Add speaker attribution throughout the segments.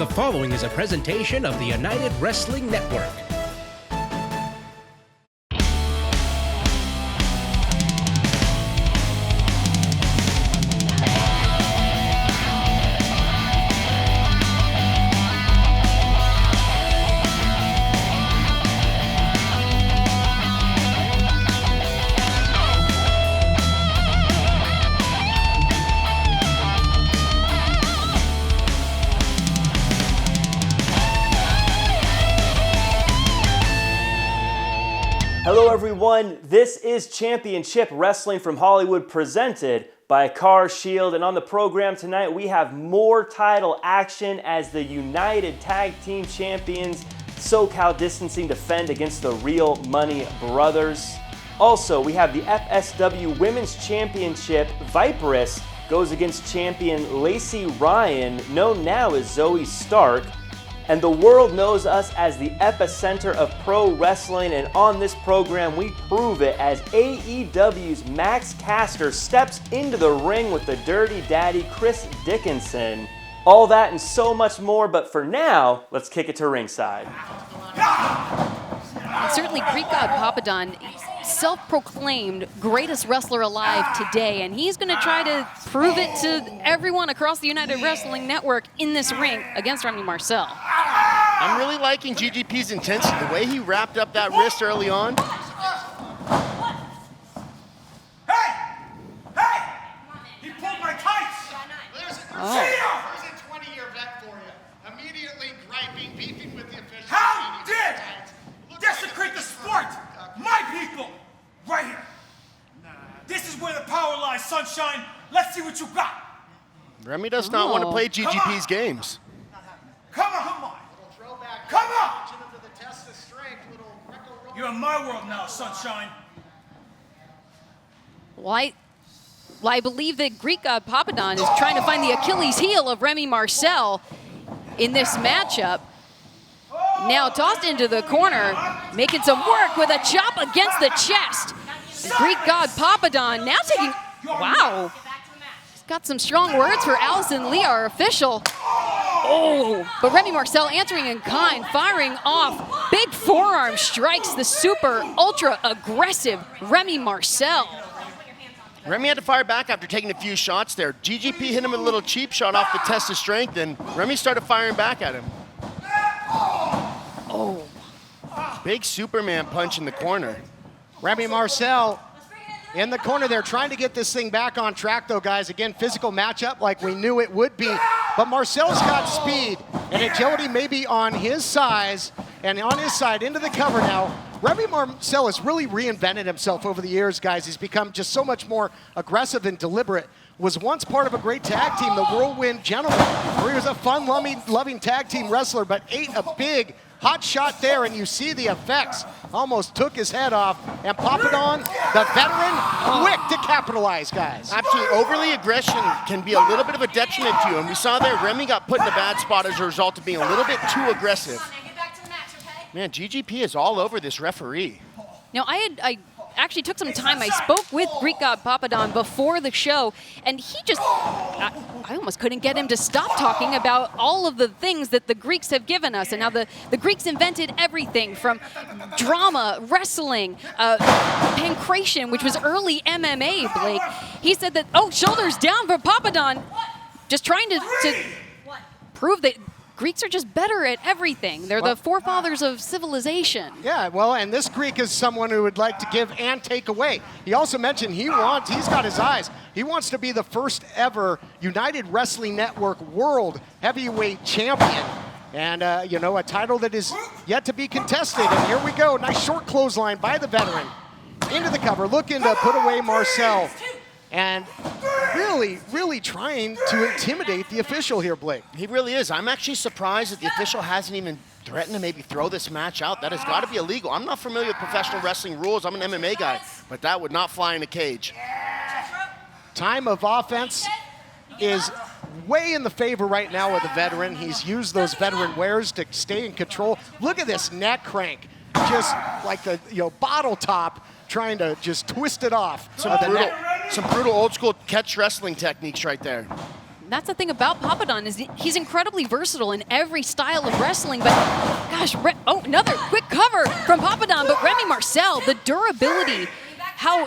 Speaker 1: The following is a presentation of the United Wrestling Network.
Speaker 2: Hello everyone, this is Championship Wrestling from Hollywood presented by Car Shield, and on the program tonight we have more title action as the United Tag Team Champions SoCal Distancing defend against the Real Money Brothers. Also, we have the FSW Women's Championship. Viperous goes against champion Lacey Ryan, known now as Zoe Stark. And the world knows us as the epicenter of pro wrestling, and on this program we prove it as AEW's Max Caster steps into the ring with the Dirty Daddy Chris Dickinson. All that and so much more, but for now, let's kick it to ringside.
Speaker 3: Certainly Greek God Papadon, self-proclaimed greatest wrestler alive today, and he's going to try to prove it to everyone across the United Wrestling Network in this ring against Remy Marcel.
Speaker 4: I'm really liking GGP's intensity, the way he wrapped up that wrist early on.
Speaker 5: Hey! He pulled my tights!
Speaker 4: There's a 20-year vet for you. Immediately griping, beefing with the officials.
Speaker 5: How dare desecrate the sport! My people! Right here. This is where the power lies, sunshine. Let's see what you got.
Speaker 4: Remy does not want to play GGP's games.
Speaker 5: Come on. Come on! You're in my world now, sunshine.
Speaker 3: Well, I believe that Greek God Papadon is trying to find the Achilles heel of Remy Marcel in this matchup. Now tossed into the corner, making some work with a chop against the chest. Greek God Papadon now taking, wow. He's got some strong words for Allison Lee, our official. Oh, but Remy Marcel answering in kind, firing off big forearm strikes the super ultra aggressive Remy Marcel.
Speaker 4: Remy had to fire back after taking a few shots there. GGP hit him a little cheap shot off the test of strength, and Remy started firing back at him.
Speaker 3: Oh.
Speaker 4: Big Superman punch in the corner.
Speaker 6: Remy Marcel in the corner there, trying to get this thing back on track though, guys. Again, physical matchup like we knew it would be. But Marcel's got speed and agility maybe on his size and on his side into the cover now. Remy Marcel has really reinvented himself over the years, guys. He's become just so much more aggressive and deliberate. Was once part of a great tag team, the Whirlwind Gentlemen, where he was a fun-loving tag team wrestler, but ate a big hot shot there, and you see the effects. Almost took his head off, and Papadon, the veteran, quick to capitalize, guys.
Speaker 4: Absolutely, overly aggression can be a little bit of a detriment to you, and we saw there Remy got put in a bad spot as a result of being a little bit too aggressive. Man, GGP is all over this referee.
Speaker 3: Now, I actually took some time. I spoke with Greek God Papadon before the show, and he just, I almost couldn't get him to stop talking about all of the things that the Greeks have given us, and how the Greeks invented everything from drama, wrestling, pancration, which was early MMA, Blake. He said that, shoulders down for Papadon, just trying to prove that Greeks are just better at everything. They're the forefathers of civilization.
Speaker 6: Yeah, well, and this Greek is someone who would like to give and take away. He also mentioned he's got his eyes. He wants to be the first ever United Wrestling Network World Heavyweight Champion. And, a title that is yet to be contested. And here we go. Nice short clothesline by the veteran. Into the cover, looking to put away Marcel. And really trying to intimidate the official here, Blake.
Speaker 4: He really is. I'm actually surprised that the official hasn't even threatened to maybe throw this match out. That has got to be illegal. I'm not familiar with professional wrestling rules. I'm an MMA guy, but that would not fly in a cage.
Speaker 6: Time of offense is way in the favor right now of the veteran. He's used those veteran wares to stay in control. Look at this neck crank, just like the bottle top, trying to just twist it off.
Speaker 4: Some brutal old school catch wrestling techniques right there.
Speaker 3: that's the thing about Papadon is he's incredibly versatile in every style of wrestling. But gosh, another quick cover from Papadon. But Remy Marcel, the durability, how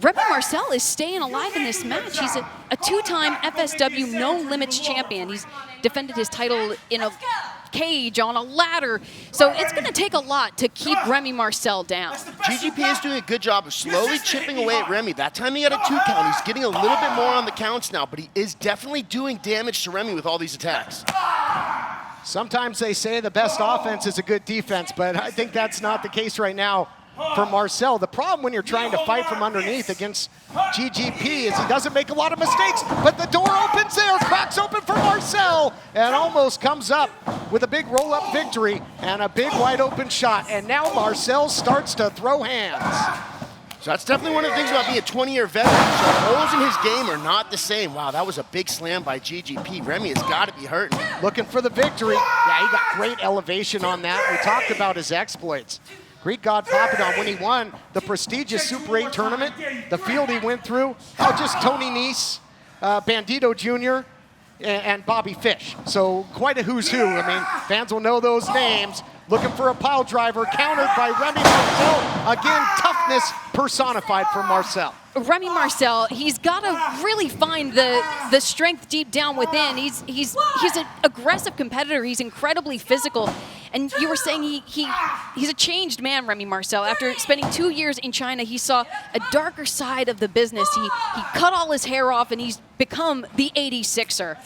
Speaker 3: Remy Marcel is staying alive in this match. He's a two-time FSW No Limits champion. He's defended his title in a cage, on a ladder. So it's going to take a lot to keep Remy Marcel down.
Speaker 4: GGP is doing a good job of slowly chipping away at Remy. That time he had a 2 count. He's getting a little bit more on the counts now, but he is definitely doing damage to Remy with all these attacks.
Speaker 6: Sometimes they say the best offense is a good defense, but I think that's not the case right now for Marcel. The problem when you're trying to fight from underneath against GGP is he doesn't make a lot of mistakes, but the door opens there, cracks open for Marcel, and almost comes up with a big roll-up victory and a big wide open shot. And now Marcel starts to throw hands.
Speaker 4: So that's definitely one of the things about being a 20-year veteran. So holes in his game are not the same. Wow, that was a big slam by GGP. Remy has got to be hurting.
Speaker 6: Looking for the victory. Yeah, he got great elevation on that. We talked about his exploits. Greek God Papadon, when he won the prestigious Super 8 tournament, the field he went through, just Tony Nese, Bandito Jr., and Bobby Fish. So quite a who's who. I mean, fans will know those names. Looking for a pile driver, countered by Remy Marcel. Again, toughness personified for Marcel.
Speaker 3: Remy Marcel, he's got to really find the strength deep down within. He's an aggressive competitor. He's incredibly physical. And you were saying he's a changed man, Remy Marcel. After spending 2 years in China, he saw a darker side of the business. He cut all his hair off, and he's become the 86er.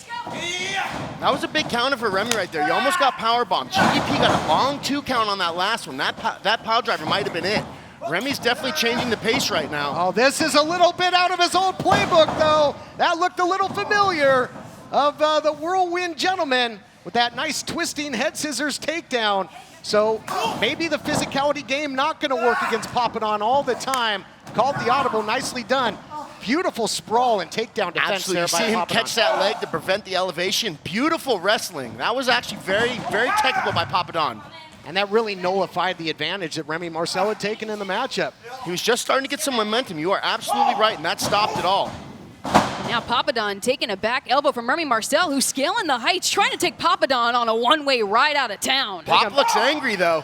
Speaker 4: That was a big counter for Remy right there. You almost got powerbombed. GGP got a long 2 count on that last one. That pile driver might have been it. Remy's definitely changing the pace right now.
Speaker 6: Oh, this is a little bit out of his old playbook, though. That looked a little familiar of the Whirlwind Gentleman with that nice twisting head scissors takedown. So maybe the physicality game not going to work against Papadon all the time. Called the audible, nicely done. Beautiful sprawl and takedown defense there by Papadon.
Speaker 4: You see him catch that leg to prevent the elevation. Beautiful wrestling. That was actually very, very technical by Papadon.
Speaker 6: And that really nullified the advantage that Remy Marcel had taken in the matchup.
Speaker 4: He was just starting to get some momentum. You are absolutely right, and that stopped it all.
Speaker 3: Now Papadon taking a back elbow from Remy Marcel, who's scaling the heights, trying to take Papadon on a one-way ride out of town.
Speaker 4: Pop looks angry, though.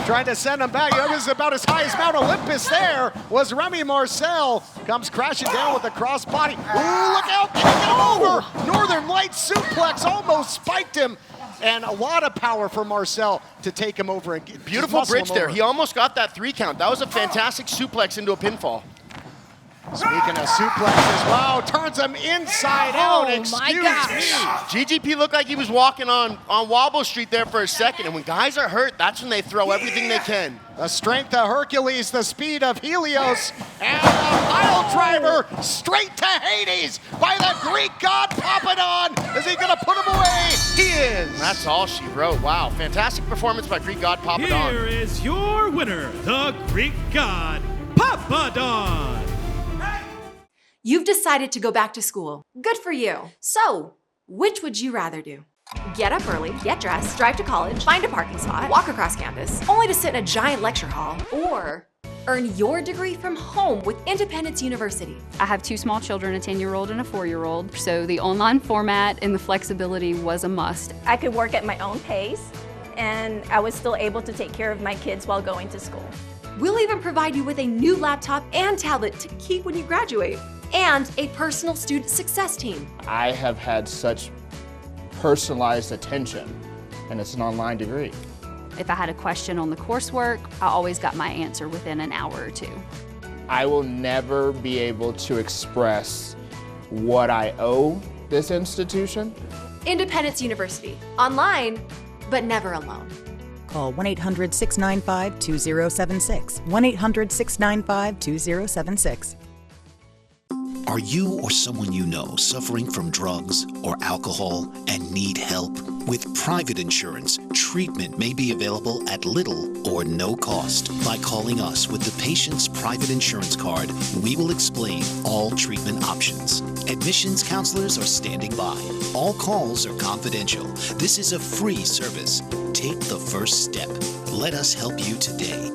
Speaker 6: Trying to send him back. It was about as high as Mount Olympus there was Remy Marcel. Comes crashing down with a crossbody. Ooh, look out, kicking over. Northern Lights suplex almost spiked him. And a lot of power for Marcel to take him over. And
Speaker 4: beautiful bridge there. He almost got that 3 count. That was a fantastic suplex into a pinfall.
Speaker 6: Speaking of suplexes, wow, turns him inside out. Excuse me.
Speaker 4: GGP looked like he was walking on Wobble Street there for a second, and when guys are hurt, that's when they throw everything they can.
Speaker 6: The strength of Hercules, the speed of Helios, and a pile driver straight to Hades by the Greek God Papadon. Is he going to put him away? He is.
Speaker 4: That's all she wrote. Wow, fantastic performance by Greek God Papadon.
Speaker 7: Here is your winner, the Greek God Papadon.
Speaker 8: You've decided to go back to school. Good for you. So, which would you rather do? Get up early, get dressed, drive to college, find a parking spot, walk across campus, only to sit in a giant lecture hall, or earn your degree from home with Independence University.
Speaker 9: I have 2 small children, a 10-year-old and a 4-year-old, so the online format and the flexibility was a must.
Speaker 10: I could work at my own pace, and I was still able to take care of my kids while going to school.
Speaker 8: We'll even provide you with a new laptop and tablet to keep when you graduate, and a personal student success team.
Speaker 11: I have had such personalized attention, and it's an online degree.
Speaker 9: If I had a question on the coursework, I always got my answer within an hour or 2.
Speaker 11: I will never be able to express what I owe this institution.
Speaker 8: Independence University, online, but never alone.
Speaker 12: Call 1-800-695-2076. 1-800-695-2076.
Speaker 13: Are you or someone you know suffering from drugs or alcohol and need help? With private insurance, treatment may be available at little or no cost. By calling us with the patient's private insurance card, we will explain all treatment options. Admissions counselors are standing by. All calls are confidential. This is a free service. Take the first step. Let us help you today.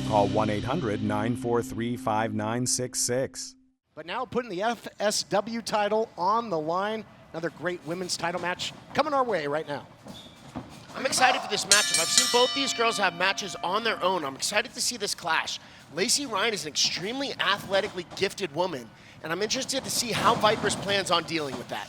Speaker 14: Call 1-800-943-5966.
Speaker 6: But now putting the FSW title on the line. Another great women's title match coming our way right now.
Speaker 4: I'm excited for this matchup. I've seen both these girls have matches on their own. I'm excited to see this clash. Lacey Ryan is an extremely athletically gifted woman, and I'm interested to see how Vipers plans on dealing with that.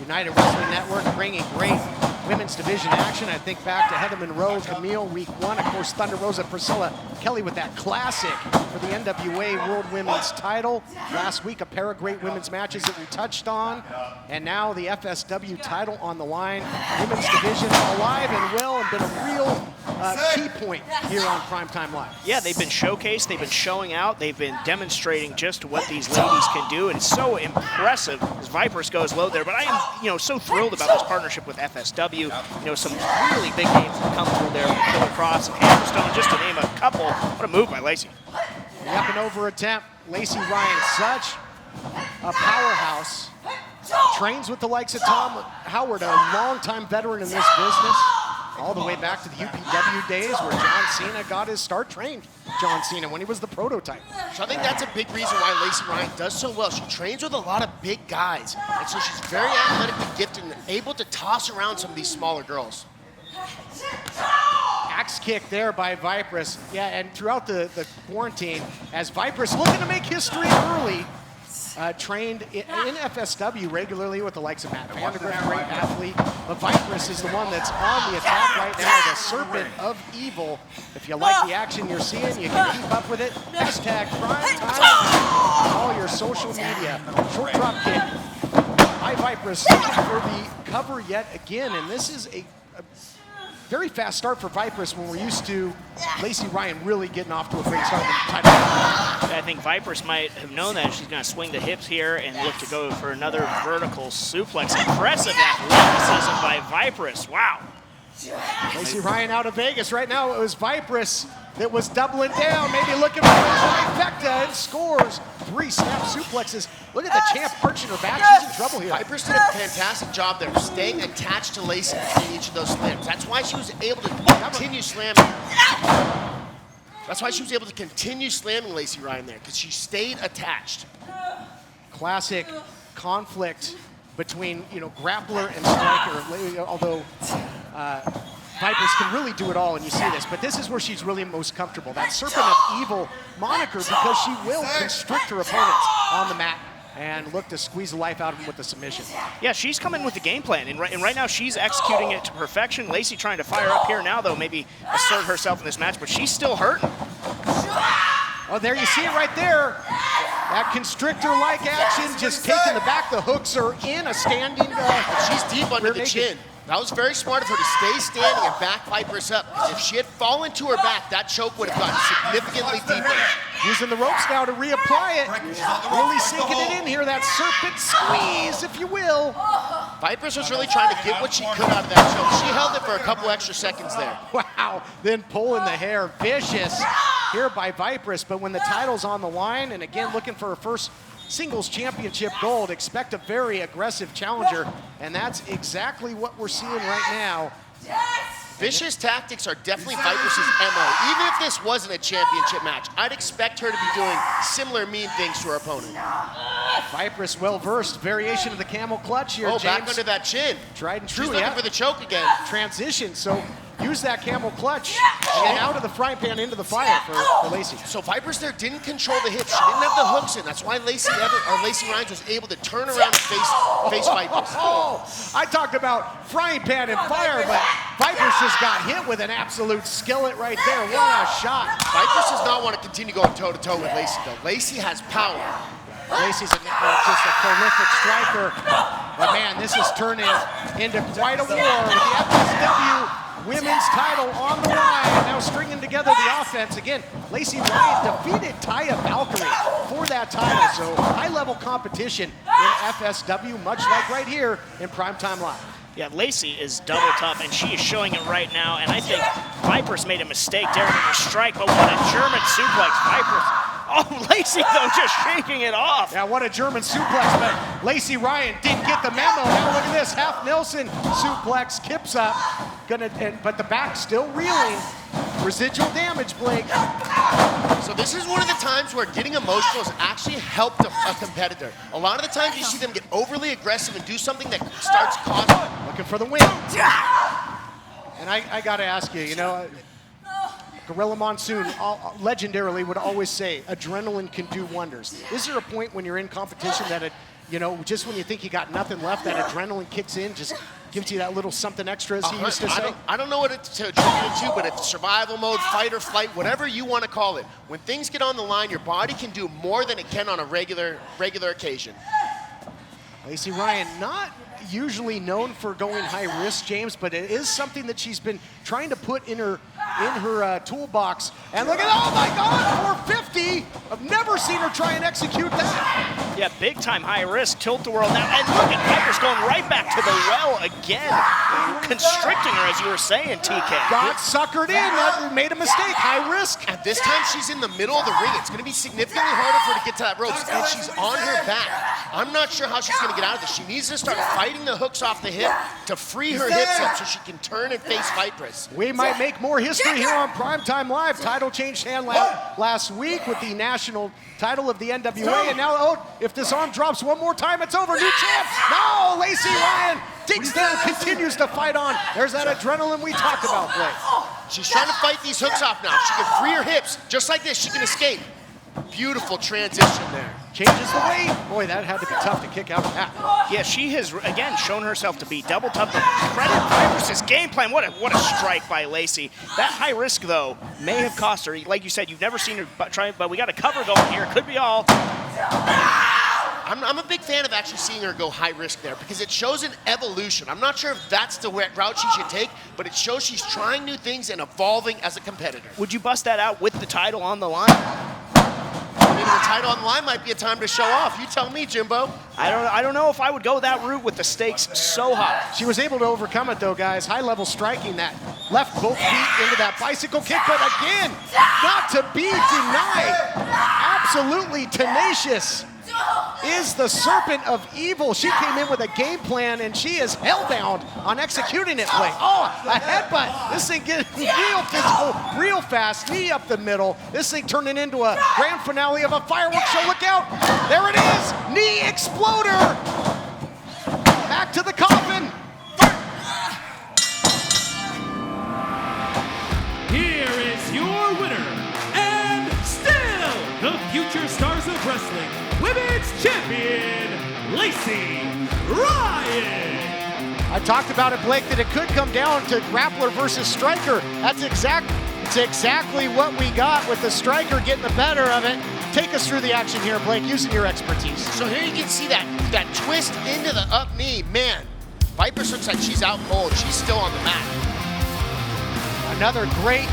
Speaker 6: United Wrestling Network bringing great women's division action. I think back to Heather Monroe, Camille, week 1. Of course, Thunder Rosa, Priscilla Kelly with that classic for the NWA World Women's title. Last week, a pair of great women's matches that we touched on. And now the FSW title on the line. Women's division alive and well and been a real key point here on Primetime Live.
Speaker 12: Yeah, they've been showcased, they've been showing out, they've been demonstrating just what these ladies can do, and it's so impressive as Vipers goes low there. But I am, so thrilled about this partnership with FSW. Some really big names have come through there, Killer Cross and Hammerstone, just to name a couple. What a move by Lacey.
Speaker 6: The up and over attempt. Lacey Ryan, such a powerhouse. Trains with the likes of Tom Howard, a longtime veteran in this business. All the way back to the UPW days where John Cena got his start, trained John Cena when he was the prototype.
Speaker 4: So I think that's a big reason why Lacey Ryan does so well. She trains with a lot of big guys, and so she's very athletically gifted and able to toss around some of these smaller girls.
Speaker 6: Axe kick there by Vipers. Yeah, and throughout the quarantine, as Vipers looking to make history early, trained in FSW regularly with the likes of Matt Vandergrift, great athlete. But Vipers is the one that's on the attack right now, the Serpent of Evil. If you like the action you're seeing, you can keep up with it. Hashtag Primetime on all your social media. Short drop kick by Vipers looking for the cover yet again, and this is a very fast start for Vipers when we're used to Lacey Ryan really getting off to a great start.
Speaker 12: I think Vipers might have known that she's going to swing the hips here and look to go for another vertical suplex. Impressive athleticism by Vipers. Wow.
Speaker 6: Lacey Ryan out of Vegas. Right now it was Vipers that was doubling down, maybe looking for a trifecta, and scores 3 snap suplexes. Look at the champ arching her back. She's in trouble here.
Speaker 4: Vipers did a fantastic job there, staying attached to Lacey between each of those slams. That's why she was able to continue slamming. That's why she was able to continue slamming Lacey Ryan there, because she stayed attached.
Speaker 6: Classic conflict between grappler and striker, although Vipers can really do it all, and you see this, but this is where she's really most comfortable. That Serpent of Evil moniker, because she will constrict her opponents on the mat and look to squeeze the life out of them with the submission.
Speaker 12: Yeah, she's coming with the game plan, and right now she's executing it to perfection. Lacey trying to fire up here now, though, maybe assert herself in this match, but she's still hurting.
Speaker 6: Oh, there you see it right there. That constrictor-like action, just taking the back. The hooks are in a standing.
Speaker 4: She's deep under the chin. That was very smart of her to stay standing and back Vipers up. Because if she had fallen to her back, that choke would have gotten significantly deeper.
Speaker 6: Using the ropes now to reapply it. Really sinking it in here, that serpent squeeze, if you will.
Speaker 4: Vipers was really trying to get what she could out of that choke. She held it for a couple extra seconds there.
Speaker 6: Wow, then pulling the hair, vicious here by Vipers. But when the title's on the line, and again looking for her first singles championship gold, expect a very aggressive challenger, and that's exactly what we're seeing right now.
Speaker 4: Vicious tactics are definitely Vipers' MO. Even if this wasn't a championship match, I'd expect her to be doing similar mean things to her opponent.
Speaker 6: Vipers well-versed, variation of the camel clutch here,
Speaker 4: Oh,
Speaker 6: James.
Speaker 4: back under that chin.
Speaker 6: Tried and true,
Speaker 4: She's looking for the choke again.
Speaker 6: Transition, so use that camel clutch and then out of the frying pan into the fire for Lacey.
Speaker 4: So Vipers there didn't control the hips. She didn't have the hooks in. That's why Lacey Ryan was able to turn around and face Vipers.
Speaker 6: I talked about frying pan and fire, but Vipers just got hit with an absolute skillet right there. What a shot.
Speaker 4: Vipers does not want to continue going toe-to-toe with Lacey, though. Lacey has power.
Speaker 6: Lacey's just a prolific striker. But man, this is turning into quite a war with the FSW women's title on the line, and now stringing together the offense. Again, Lacey Ryan defeated Taya Valkyrie for that title, so high-level competition in FSW, much like right here in Primetime Live.
Speaker 12: Yeah, Lacey is double tough, and she is showing it right now, and I think Vipers made a mistake there with her strike, but what a German suplex. Vipers. Oh, Lacey, though, just shaking it off.
Speaker 6: Yeah, what a German suplex, but Lacey Ryan didn't get the memo. Now look at this, half Nelson suplex, kips up, but the back still reeling. Residual damage, Blake.
Speaker 4: So this is one of the times where getting emotional has actually helped a competitor. A lot of the times you see them get overly aggressive and do something that starts costing.
Speaker 6: Looking for the win. And I got to ask you, you know, Gorilla Monsoon legendarily would always say, adrenaline can do wonders. Is there a point when you're in competition that, you know, just when you think you got nothing left, that adrenaline kicks in, just gives you that little something extra, as he used to say?
Speaker 4: I don't know what to attribute it to, but it's survival mode, fight or flight, whatever you want to call it. When things get on the line, your body can do more than it can on a regular occasion.
Speaker 6: Lacey Ryan, not usually known for going high risk, James, but it is something that she's been trying to put in her toolbox. And look at, oh my God, 450! I've never seen her try and execute that.
Speaker 12: Yeah, big time high risk, tilt-a-whirl now. And look at Viper's going right back to the well again. Constricting her, as you were saying, TK.
Speaker 6: Got suckered in, that made a mistake, high risk.
Speaker 4: At this time, she's in the middle of the ring. It's gonna be significantly harder for her to get to that ropes, and she's on her back. I'm not sure how she's gonna get out of this. She needs to start fighting the hooks off the hip to free her hips up so she can turn and face Vipress.
Speaker 6: We might make more history here on Primetime Live. Title changed hand last week with the national title of the NWA, and now, oh, if this arm drops one more time, it's over. New champ. No, Lacey Ryan digs down, continues to fight on. There's that adrenaline we talked about, Blake.
Speaker 4: She's trying to fight these hooks off now. She can free her hips, just like this. She can escape. Beautiful transition there.
Speaker 6: Changes the weight. Boy, that had to be tough to kick out of that.
Speaker 12: Yeah, she has, again, shown herself to be double tough. Credit Vipress' game plan. What a strike by Lacey. That high risk, though, may have cost her. Like you said, you've never seen her try, but we got a cover going here. Could be all.
Speaker 4: I'm a big fan of actually seeing her go high risk there because it shows an evolution. I'm not sure if that's the route she should take, but it shows she's trying new things and evolving as a competitor.
Speaker 12: Would you bust that out with the title on the line?
Speaker 4: Maybe the title on the line might be a time to show off. You tell me, Jimbo.
Speaker 12: I don't know if I would go that route with the stakes so high.
Speaker 6: She was able to overcome it, though, guys. High-level striking that. Left both feet into that bicycle kick, but again, not to be denied. Absolutely tenacious is the Serpent of Evil. She came in with a game plan, and she is hellbound on executing it, Blake. Oh, a headbutt. This thing getting real physical, real fast. Knee up the middle. This thing turning into a grand finale of a fireworks show. Look out. There it is. Knee exploder. Back to the coffin.
Speaker 7: Here is your winner, and still the future stars of wrestling, Women's Champion, Lacey Ryan.
Speaker 6: I talked about it, Blake, that it could come down to grappler versus striker. It's exactly what we got with the striker getting the better of it. Take us through the action here, Blake, using your expertise.
Speaker 4: So here you can see that twist into the up knee. Man, Vipress looks like she's out cold. She's still on the mat.
Speaker 6: Another great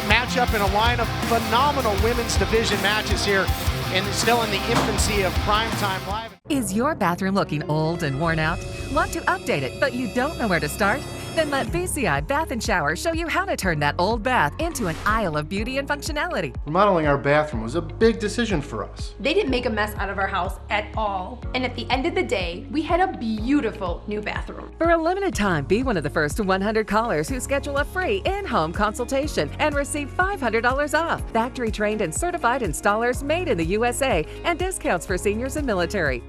Speaker 6: matchup in a line of phenomenal women's division matches here, and still in the infancy of Primetime Live.
Speaker 14: Is your bathroom looking old and worn out? Want to update it, but you don't know where to start? Then let VCI Bath & Shower show you how to turn that old bath into an aisle of beauty and functionality.
Speaker 15: Remodeling our bathroom was a big decision for us.
Speaker 16: They didn't make a mess out of our house at all. And at the end of the day, we had a beautiful new bathroom.
Speaker 14: For a limited time, be one of the first 100 callers who schedule a free in-home consultation and receive $500 off. Factory-trained and certified installers made in the USA and discounts for seniors and military.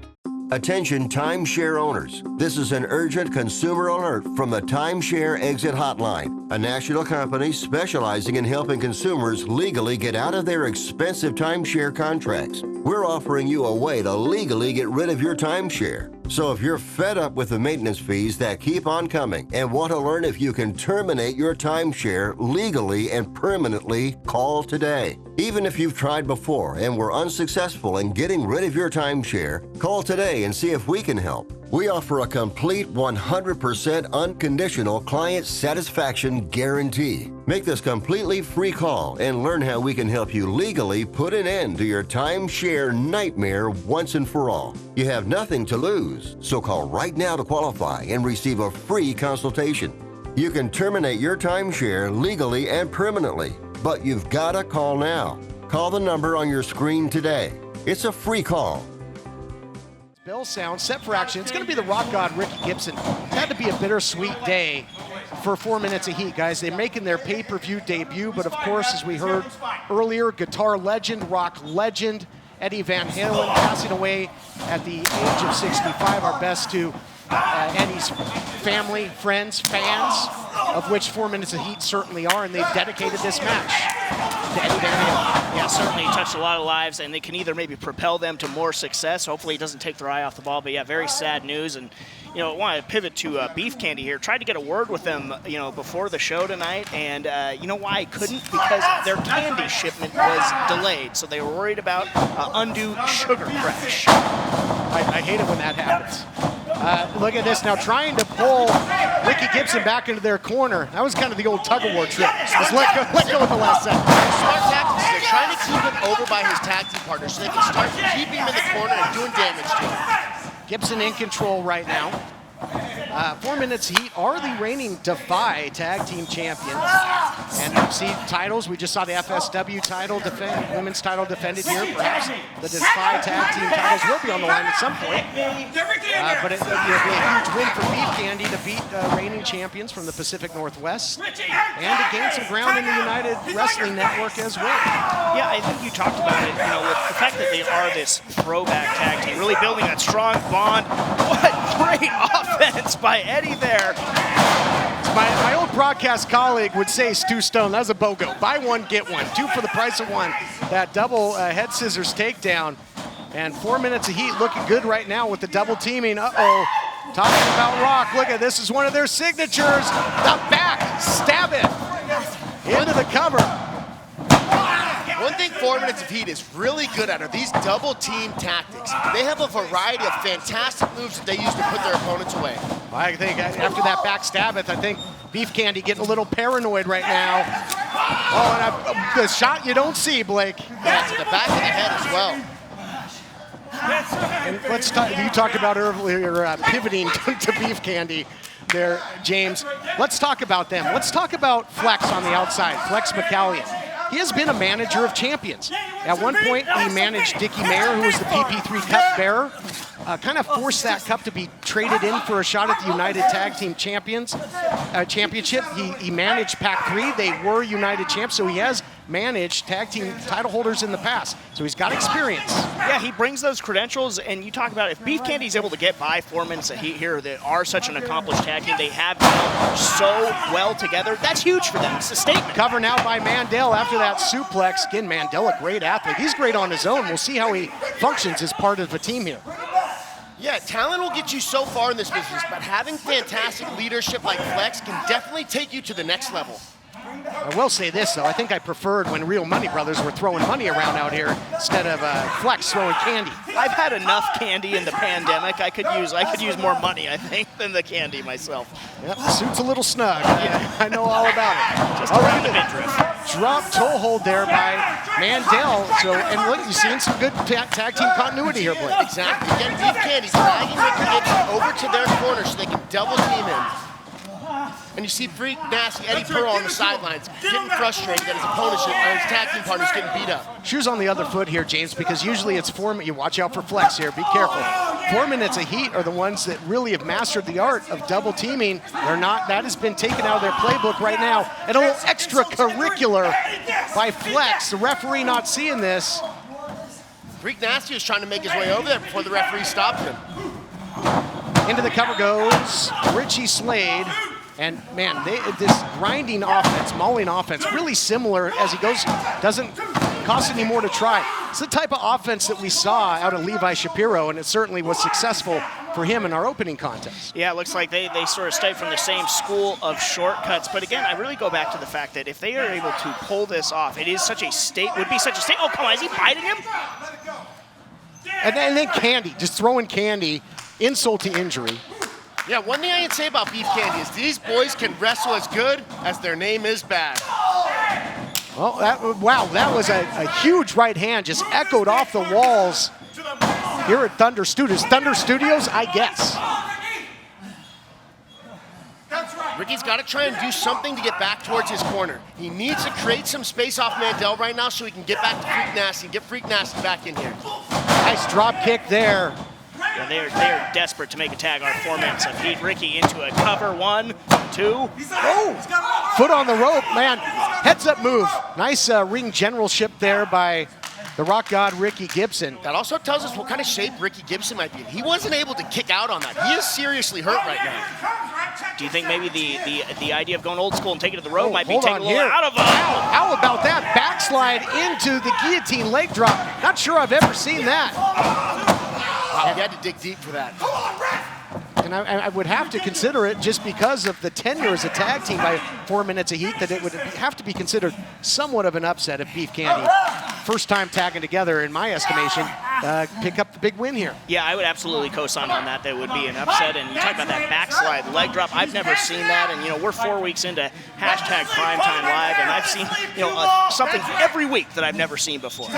Speaker 17: Attention timeshare owners. This is an urgent consumer alert from the Timeshare Exit Hotline, a national company specializing in helping consumers legally get out of their expensive timeshare contracts. We're offering you a way to legally get rid of your timeshare. So if you're fed up with the maintenance fees that keep on coming and want to learn if you can terminate your timeshare legally and permanently, call today. Even if you've tried before and were unsuccessful in getting rid of your timeshare, call today and see if we can help. We offer a complete 100% unconditional client satisfaction guarantee. Make this completely free call and learn how we can help you legally put an end to your timeshare nightmare once and for all. You have nothing to lose, so call right now to qualify and receive a free consultation. You can terminate your timeshare legally and permanently, but you've got to call now. Call the number on your screen today. It's a free call.
Speaker 6: Bell sound set for action. It's going to be the Rock God, Ricky Gibson. It had to be a bittersweet day for 4 Minutes of Heat, guys. They're making their pay-per-view debut, but of course, as we heard earlier, guitar legend, rock legend, Eddie Van Halen passing away at the age of 65. Our best to Eddie's family, friends, fans, of which 4 Minutes of Heat certainly are, and they've dedicated this match to Eddie Van Halen.
Speaker 12: Yeah, certainly touched a lot of lives, and they can either maybe propel them to more success. Hopefully he doesn't take their eye off the ball, but yeah, very sad news. And I want to pivot to Beef Candy here. Tried to get a word with them, before the show tonight, and you know why I couldn't? Because their candy shipment was delayed, so they were worried about undue sugar crash.
Speaker 6: I hate it when that happens. Look at this now, trying to pull Ricky Gibson back into their corner. That was kind of the old tug-of-war trick. Just let go at the last second.
Speaker 4: Smart tactics. They're trying to keep him over by his tag team partner so they can start keeping him in the corner and doing damage to him.
Speaker 6: Gibson in control right now. 4 Minutes Heat are the reigning Defy Tag Team Champions. And you see titles. We just saw the FSW title women's title defended here. Perhaps the Defy Tag Team titles will be on the line at some point. But it will be a huge win for Beef Candy to beat reigning champions from the Pacific Northwest and to gain some ground in the United Wrestling Network as well.
Speaker 12: Yeah, I think you talked about it, with the fact that they are this throwback tag team, really building that strong bond. What great offense by Eddie there.
Speaker 6: My old broadcast colleague would say, Stu Stone, that was a BOGO. Buy one, get one. 2 for the price of 1. That double head scissors takedown. And 4 Minutes of Heat looking good right now with the double teaming. Uh-oh. Talking about Rock. Look at this is one of their signatures. The back. Stab it. Into the cover.
Speaker 4: One thing 4 Minutes of Heat is really good at are these double team tactics. They have a variety of fantastic moves that they use to put their opponents away.
Speaker 6: I think after that back stab it, I think Beef Candy getting a little paranoid right now. Oh, and the shot you don't see, Blake.
Speaker 4: Yeah, to the back of the head as well.
Speaker 6: And let's talk, you talked about earlier pivoting to Beef Candy there, James. Let's talk about them. Let's talk about Flex on the outside, Flex McCallion. He has been a manager of champions. At one point, he managed Dickie Mayer, who was the PP3 Cup bearer. Kind of forced that cup to be traded in for a shot at the United Tag Team Championship. He managed Pac 3. They were United champs, so he has managed tag team title holders in the past. So he's got experience.
Speaker 12: Yeah, he brings those credentials, and you talk about if Beef Candy's able to get by 4 Minutes of Heat here, they are such an accomplished tag team. They have done so well together. That's huge for them. It's a statement.
Speaker 6: Cover now by Mandel after that suplex. Again, Mandel, a great athlete. He's great on his own. We'll see how he functions as part of a team here.
Speaker 4: Yeah, talent will get you so far in this business, but having fantastic leadership like Flex can definitely take you to the next level.
Speaker 6: I will say this, though. I think I preferred when Real Money Brothers were throwing money around out here instead of Flex throwing candy.
Speaker 12: I've had enough candy in the pandemic. I could use more money, I think, than the candy myself.
Speaker 6: Yep, the suit's a little snug. I know all about it.
Speaker 12: Just around the midriff.
Speaker 6: Drop toe hold there by Mandel. So, and look, you've seen some good tag team continuity here, Blake.
Speaker 4: Exactly. Again, Beef Candy dragging Ricky Gibson over to their corner so they can double team him. And you see Freak Nasty Eddie Pearl on the sidelines getting frustrated that his opponent, or his tag team partner's getting beat up.
Speaker 6: Shoes on the other foot here, James, because usually it's you watch out for Flex here, be careful. 4 Minutes of Heat are the ones that really have mastered the art of double teaming. They're not, that has been taken out of their playbook right now. And a little extracurricular by Flex. The referee not seeing this.
Speaker 4: Freak Nasty was trying to make his way over there before the referee stopped him.
Speaker 6: Into the cover goes Richie Slade. And man, this grinding offense, mauling offense, really similar as he goes, doesn't cost any more to try. It's the type of offense that we saw out of Levi Shapiro, and it certainly was successful for him in our opening contest.
Speaker 12: Yeah, it looks like they sort of stay from the same school of shortcuts. But again, I really go back to the fact that if they are able to pull this off, it is such a would be such a state. Oh, come on, is he biting him?
Speaker 6: And then Candy, just throwing Candy, insult to injury.
Speaker 4: Yeah, one thing I can say about Beef Candy is these boys can wrestle as good as their name is bad.
Speaker 6: Well, that was a huge right hand, just echoed off the walls here at Thunder Studios. Thunder Studios, I guess.
Speaker 4: Ricky's got to try and do something to get back towards his corner. He needs to create some space off Mandel right now so he can get back to Freak Nasty and get Freak Nasty back in here.
Speaker 6: Nice drop kick there
Speaker 12: Yeah, they are desperate to make a tag on 4 minutes of heat. Ricky into a cover, 1, 2.
Speaker 6: Oh, foot on the rope, man. Heads up move. Nice ring generalship there by the Rock God, Ricky Gibson.
Speaker 4: That also tells us what kind of shape Ricky Gibson might be in. He wasn't able to kick out on that. He is seriously hurt right now.
Speaker 12: Do you think maybe the idea of going old school and taking it to the rope might be
Speaker 6: hold
Speaker 12: taking
Speaker 6: on
Speaker 12: a little
Speaker 6: here.
Speaker 12: out of him?
Speaker 6: How about that backslide into the guillotine leg drop? Not sure I've ever seen that.
Speaker 4: Wow, you had to dig deep for that.
Speaker 6: And I would have to consider it, just because of the tenure as a tag team by 4 minutes of heat, that it would have to be considered somewhat of an upset if Beef Candy, first time tagging together in my estimation, pick up the big win here.
Speaker 12: Yeah, I would absolutely co-sign on that. That would be an upset. And you talk about that backslide leg drop. I've never seen that. And, we're 4 weeks into #Primetime Live, and I've seen, something every week that I've never seen before.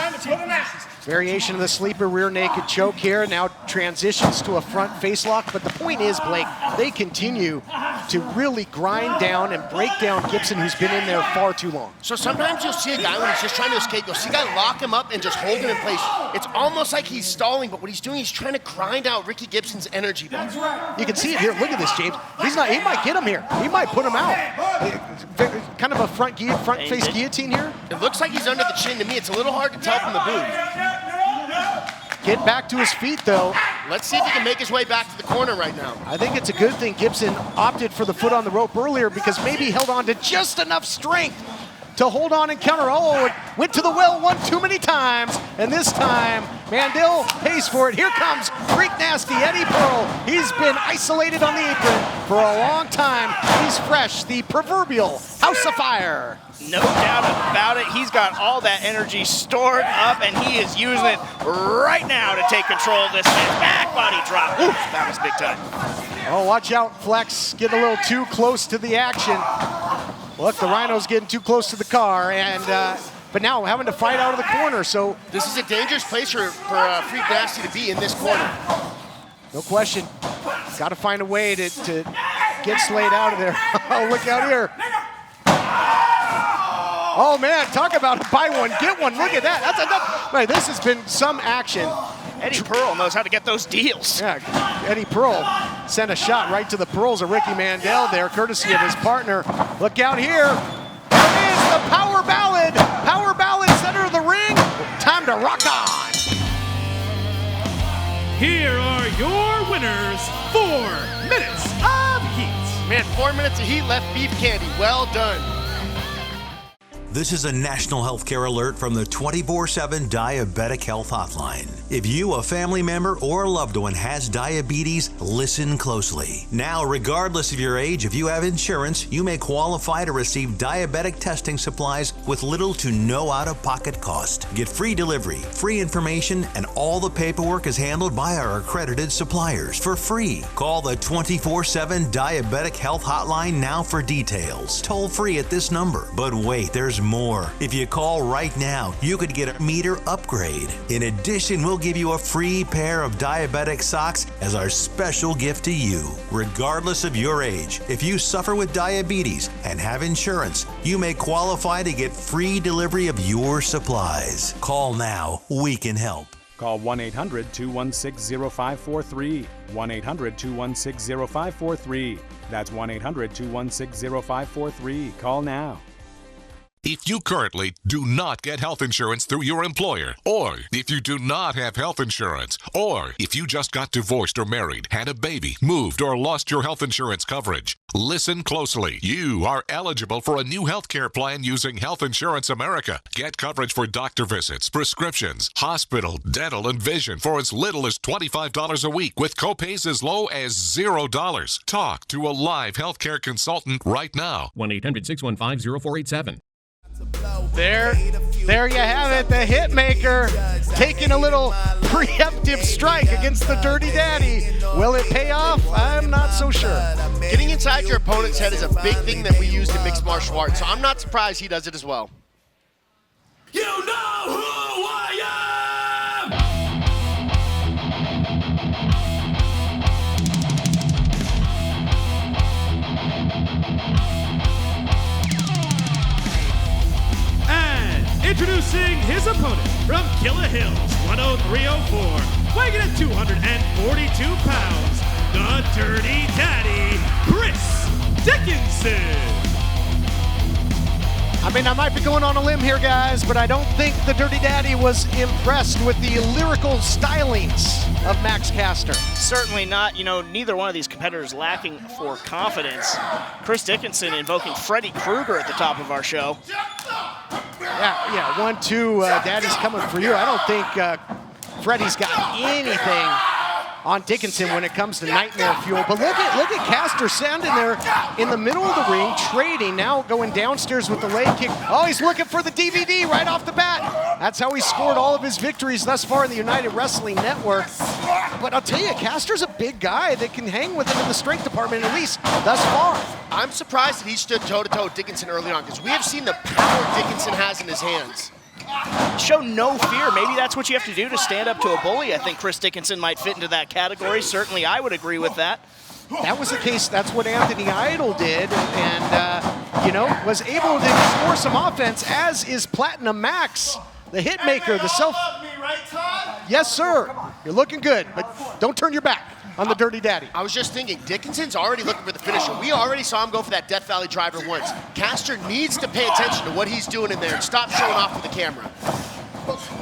Speaker 6: Variation of the sleeper rear naked choke here. Now transitions to a front face lock. But the point is, Blake, they continue to really grind down and break down Gibson, who's been in there far too long.
Speaker 4: So sometimes you'll see a guy when he's just trying to escape, you'll see a guy lock him up and just hold him in place. It's almost like he's stalling, but what he's doing, he's trying to grind out Ricky Gibson's energy back.
Speaker 6: You can see it here. Look at this, James. He might get him here. He might put him out. Kind of a front face guillotine here.
Speaker 4: It looks like he's under the chin to me. It's a little hard to tell from the booth.
Speaker 6: Get back to his feet, though.
Speaker 4: Let's see if he can make his way back to the corner right now.
Speaker 6: I think it's a good thing Gibson opted for the foot on the rope earlier, because maybe he held on to just enough strength to hold on and counter. Oh, it went to the well one too many times. And this time, Mandel pays for it. Here comes Freak Nasty Eddie Pearl. He's been isolated on the apron for a long time. He's fresh, the proverbial House of Fire.
Speaker 12: No doubt about it. He's got all that energy stored up, and he is using it right now to take control of this man's back body drop. Ooh, that was big time.
Speaker 6: Oh, watch out, Flex. Getting a little too close to the action. Look, the Rhino's getting too close to the car, and but now having to fight out of the corner. So
Speaker 4: this is a dangerous place for Freak Nasty to be in this corner.
Speaker 6: No question. Got to find a way to get Slade out of there. Oh, look out here. Oh, man, talk about buy one, get one. Look at that. That's enough. Right, this has been some action.
Speaker 12: Eddie Pearl knows how to get those deals.
Speaker 6: Yeah, Eddie Pearl sent a shot right to the pearls of Ricky Mandel there, courtesy of his partner. Look out here. There is the power ballad. Power ballad, center of the ring. Time to rock on.
Speaker 7: Here are your winners, 4 minutes of heat.
Speaker 4: Man, 4 minutes of heat left Beef Candy. Well done.
Speaker 18: This is a national healthcare alert from the 24/7 Diabetic Health Hotline. If you, a family member, or a loved one has diabetes, listen closely. Now, regardless of your age, if you have insurance, you may qualify to receive diabetic testing supplies with little to no out-of-pocket cost. Get free delivery, free information, and all the paperwork is handled by our accredited suppliers for free. Call the 24/7 Diabetic Health Hotline now for details. Toll free at this number. But wait, there's more. If you call right now, you could get a meter upgrade. In addition, we'll give you a free pair of diabetic socks as our special gift to you. Regardless of your age, if you suffer with diabetes and have insurance, you may qualify to get free delivery of your supplies. Call now. We can help.
Speaker 19: Call 1-800-216-0543. 1-800-216-0543. That's 1-800-216-0543. Call now.
Speaker 20: If you currently do not get health insurance through your employer, or if you do not have health insurance, or if you just got divorced or married, had a baby, moved, or lost your health insurance coverage, listen closely. You are eligible for a new health care plan using Health Insurance America. Get coverage for doctor visits, prescriptions, hospital, dental, and vision for as little as $25 a week with copays as low as $0. Talk to a live health care consultant right now.
Speaker 1: 1-800-615-0487.
Speaker 6: There you have it, the Hitmaker taking a little preemptive strike against the Dirty Daddy. Will it pay off? I'm not so sure.
Speaker 4: Getting inside your opponent's head is a big thing that we use in mixed martial arts, so I'm not surprised he does it as well.
Speaker 5: You know who I am!
Speaker 7: And introducing his opponent from Killer Hills, 10304, weighing in at 242 pounds, the Dirty Daddy, Chris Dickinson.
Speaker 6: I mean, I might be going on a limb here, guys, but I don't think the Dirty Daddy was impressed with the lyrical stylings of Max Caster.
Speaker 12: Certainly not. You know, neither one of these competitors lacking for confidence. Chris Dickinson invoking Freddy Krueger at the top of our show.
Speaker 6: Yeah, 1-2, Daddy's coming for you. I don't think Freddy's got anything on Dickinson when it comes to nightmare fuel. But look at Caster standing there in the middle of the ring, trading, now going downstairs with the leg kick. Oh, he's looking for the DVD right off the bat. That's how he scored all of his victories thus far in the United Wrestling Network. But I'll tell you, Caster's a big guy that can hang with him in the strength department, at least thus far.
Speaker 4: I'm surprised that he stood toe-to-toe with Dickinson early on, because we have seen the power Dickinson has in his hands.
Speaker 12: Show no fear. Maybe that's what you have to do to stand up to a bully. I think Chris Dickinson might fit into that category. Certainly, I would agree with that.
Speaker 6: That was the case. That's what Anthony Idol did, and was able to score some offense, as is Platinum Max, the hit maker, the self. Yes, sir. You're looking good, but don't turn your back on the Dirty Daddy.
Speaker 4: I was just thinking, Dickinson's already looking for the finisher. We already saw him go for that Death Valley driver once. Caster needs to pay attention to what he's doing in there and stop showing off with the camera.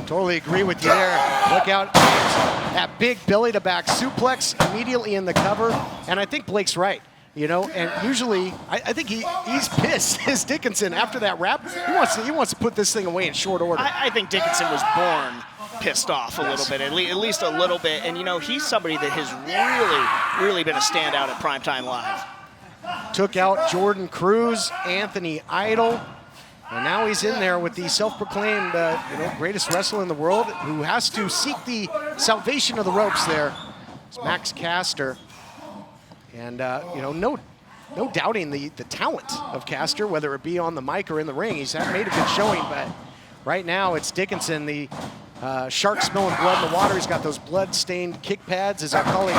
Speaker 6: Totally agree with you there. Look out, that big belly to back suplex immediately in the cover. And I think Blake's right, and usually I think he's pissed, is Dickinson, after that wrap. He wants to put this thing away in short order.
Speaker 12: I think Dickinson was born pissed off a little bit, at least a little bit. And he's somebody that has really been a standout at Primetime Live.
Speaker 6: Took out Jordan Cruz, Anthony Idol, and now he's in there with the self-proclaimed greatest wrestler in the world, who has to seek the salvation of the ropes there. It's Max Caster. And no doubting the talent of Caster, whether it be on the mic or in the ring. He's made a good showing, but right now it's Dickinson, the shark smelling blood in the water. He's got those blood-stained kick pads, as our colleague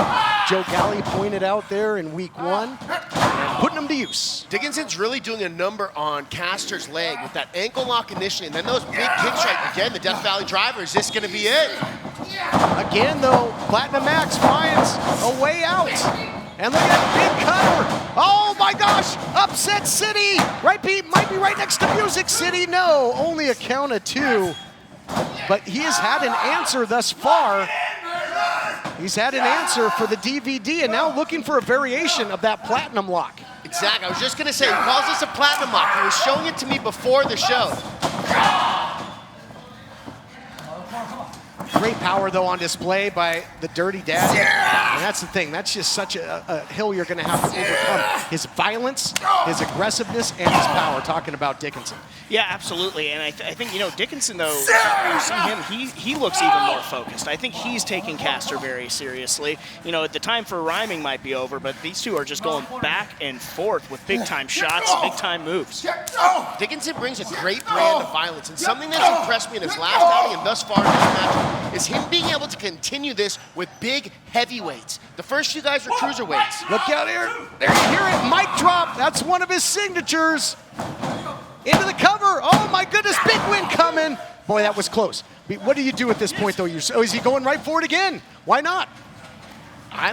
Speaker 6: Joe Galley pointed out there in week 1, and putting them to use.
Speaker 4: Dickinson's really doing a number on Caster's leg with that ankle lock initially, and then those big kicks right again, the Death Valley driver. Is this going to be it?
Speaker 6: Again, though, Platinum Max finds a way out. And look at that big cutter. Oh my gosh, Upset City. Might be right next to Music City. No, only a count of 2. But he has had an answer thus far. He's had an answer for the DVD, and now looking for a variation of that Platinum lock.
Speaker 4: Exactly, I was just gonna say, he calls this a Platinum lock. He was showing it to me before the show.
Speaker 6: Great power, though, on display by the Dirty Daddy. And that's the thing. That's just such a hill you're going to have to overcome. His violence, his aggressiveness, and his power, talking about Dickinson.
Speaker 12: Yeah, absolutely. And I think, Dickinson, though, you see him, he looks even more focused. I think he's taking Caster very seriously. The time for rhyming might be over, but these two are just going back and forth with big-time shots, big-time moves.
Speaker 4: Dickinson brings a great brand of violence, and something that's impressed me in his last outing and thus far in this match is him being able to continue this with big heavyweights. The first few guys were cruiserweights.
Speaker 6: Look out here. There you hear it. Mic drop. That's one of his signatures. Into the cover. Oh, my goodness. Big win coming. Boy, that was close. What do you do at this point, though? Is he going right for it again? Why not?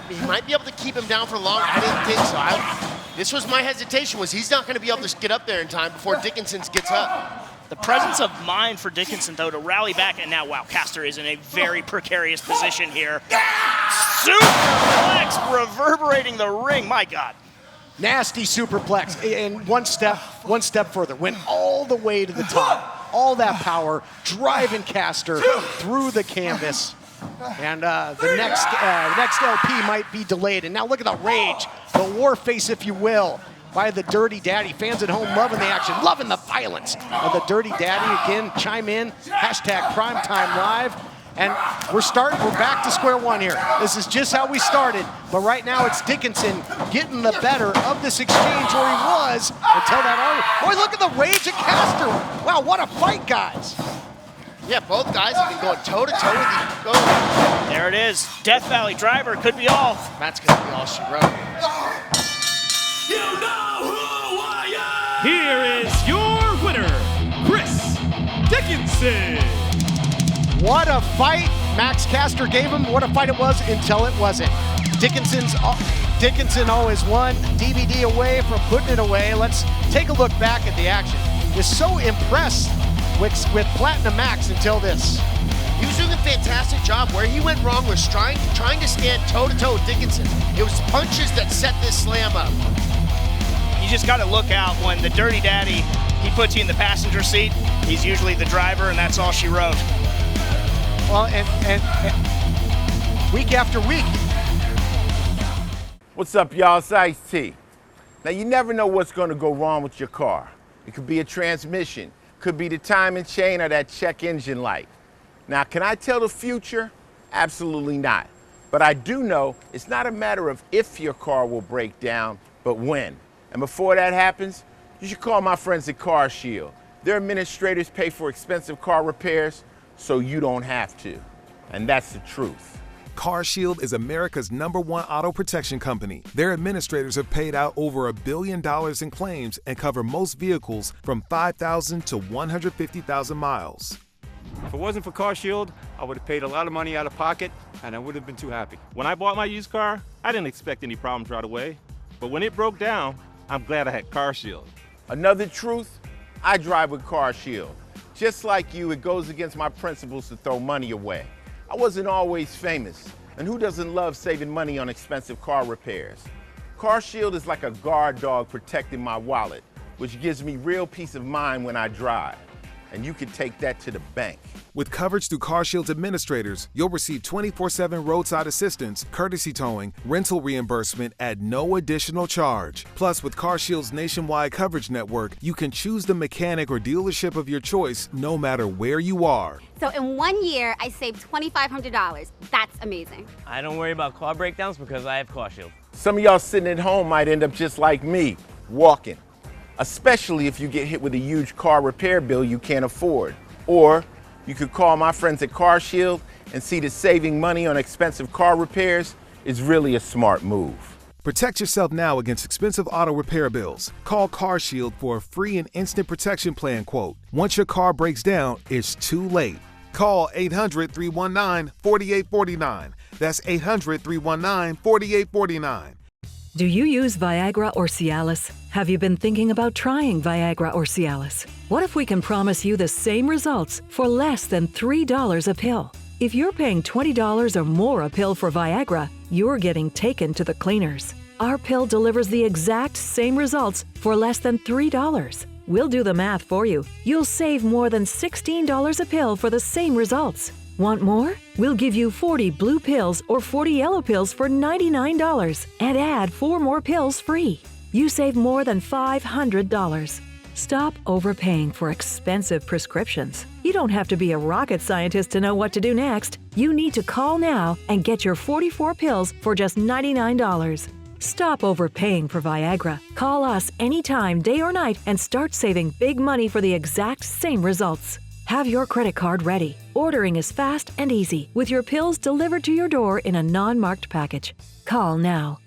Speaker 4: He might be able to keep him down for long. I didn't think so. This was my hesitation, was he's not going to be able to get up there in time before Dickinson gets up.
Speaker 12: The presence of mind for Dickinson, though, to rally back, and now, wow, Caster is in a very precarious position here. Superplex reverberating the ring, my God.
Speaker 6: Nasty superplex, and one step further, went all the way to the top. All that power, driving Caster through the canvas. And the next LP might be delayed. And now look at the rage, the war face, if you will, by the Dirty Daddy. Fans at home loving the action, loving the violence of the Dirty Daddy. Again, chime in, #PrimetimeLive. And we're back to square one here. This is just how we started. But right now it's Dickinson getting the better of this exchange, or he was until that arm. Boy, look at the rage of Caster. Wow, what a fight, guys.
Speaker 4: Yeah, both guys have been going toe-to-toe with each other.
Speaker 12: There it is. Death Valley driver, could be all.
Speaker 4: That's going to be all she wrote.
Speaker 7: You know who I am! Here is your winner, Chris Dickinson.
Speaker 6: What a fight Max Caster gave him what a fight it was until it wasn't. Dickinson always won, DVD away from putting it away. Let's take a look back at the action. Was so impressed with Platinum Max until this.
Speaker 4: He was doing a fantastic job. Where he went wrong was trying to stand toe-to-toe with Dickinson. It was punches that set this slam up.
Speaker 12: You just got to look out when the Dirty Daddy, he puts you in the passenger seat. He's usually the driver, and that's all she wrote.
Speaker 6: Well, and week after week.
Speaker 21: What's up, y'all? It's Ice-T. Now, you never know what's going to go wrong with your car. It could be a transmission, could be the timing chain or that check engine light. Now, can I tell the future? Absolutely not. But I do know it's not a matter of if your car will break down, but when. And before that happens, you should call my friends at Car Shield. Their administrators pay for expensive car repairs, so you don't have to. And that's the truth.
Speaker 22: CarShield is America's #1 auto protection company. Their administrators have paid out over $1 billion in claims and cover most vehicles from 5,000 to 150,000 miles.
Speaker 23: If it wasn't for CarShield, I would have paid a lot of money out of pocket, and I would have been too happy. When I bought my used car, I didn't expect any problems right away. But when it broke down, I'm glad I had CarShield.
Speaker 21: Another truth, I drive with CarShield. Just like you, it goes against my principles to throw money away. I wasn't always famous, and who doesn't love saving money on expensive car repairs? CarShield is like a guard dog protecting my wallet, which gives me real peace of mind when I drive. And you can take that to the bank.
Speaker 22: With coverage through CarShield's administrators, you'll receive 24/7 roadside assistance, courtesy towing, rental reimbursement at no additional charge. Plus, with CarShield's nationwide coverage network, you can choose the mechanic or dealership of your choice no matter where you are.
Speaker 24: So in 1 year, I saved $2,500. That's amazing.
Speaker 2: I don't worry about car breakdowns because I have CarShield.
Speaker 21: Some of y'all sitting at home might end up just like me, walking. Especially if you get hit with a huge car repair bill you can't afford. Or you could call my friends at CarShield and see that saving money on expensive car repairs is really a smart move.
Speaker 22: Protect yourself now against expensive auto repair bills. Call CarShield for a free and instant protection plan quote. Once your car breaks down, it's too late. Call 800-319-4849. That's 800-319-4849.
Speaker 25: Do you use Viagra or Cialis? Have you been thinking about trying Viagra or Cialis? What if we can promise you the same results for less than $3 a pill? If you're paying $20 or more a pill for Viagra, you're getting taken to the cleaners. Our pill delivers the exact same results for less than $3. We'll do the math for you. You'll save more than $16 a pill for the same results. Want more? We'll give you 40 blue pills or 40 yellow pills for $99 and add 4 more pills free. You save more than $500. Stop overpaying for expensive prescriptions. You don't have to be a rocket scientist to know what to do next. You need to call now and get your 44 pills for just $99. Stop overpaying for Viagra. Call us anytime, day or night, and start saving big money for the exact same results. Have your credit card ready. Ordering is fast and easy, with your pills delivered to your door in a non-marked package. Call now.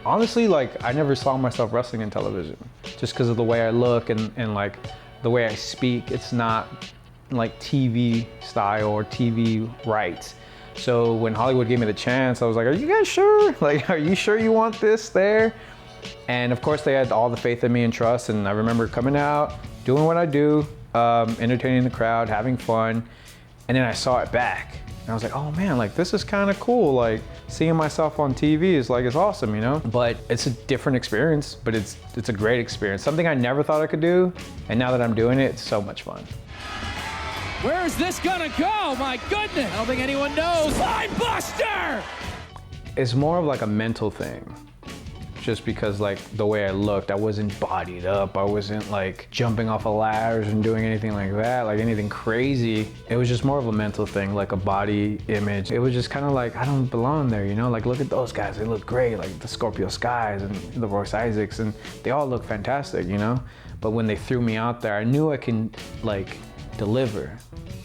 Speaker 26: Honestly, I never saw myself wrestling in television, just because of the way I look and the way I speak. It's not like TV style or TV rights. So when Hollywood gave me the chance, I was like, are you guys sure? Are you sure you want this there? And of course they had all the faith in me and trust, and I remember coming out, doing what I do, entertaining the crowd, having fun, and then I saw it back. And I was like, oh man, this is kind of cool. Seeing myself on TV is it's awesome, you know? But it's a different experience, but it's a great experience. Something I never thought I could do, and now that I'm doing it, it's so much fun.
Speaker 1: Where is this gonna go? My goodness! I don't think anyone knows. Slime Buster!
Speaker 26: It's more of a mental thing. Just because the way I looked, I wasn't bodied up. I wasn't jumping off of ladders and doing anything like that, anything crazy. It was just more of a mental thing, a body image. It was just kind of I don't belong there, you know? Look at those guys, they look great, the Scorpio Skies and the Royce Isaacs, and they all look fantastic, you know? But when they threw me out there, I knew I can deliver.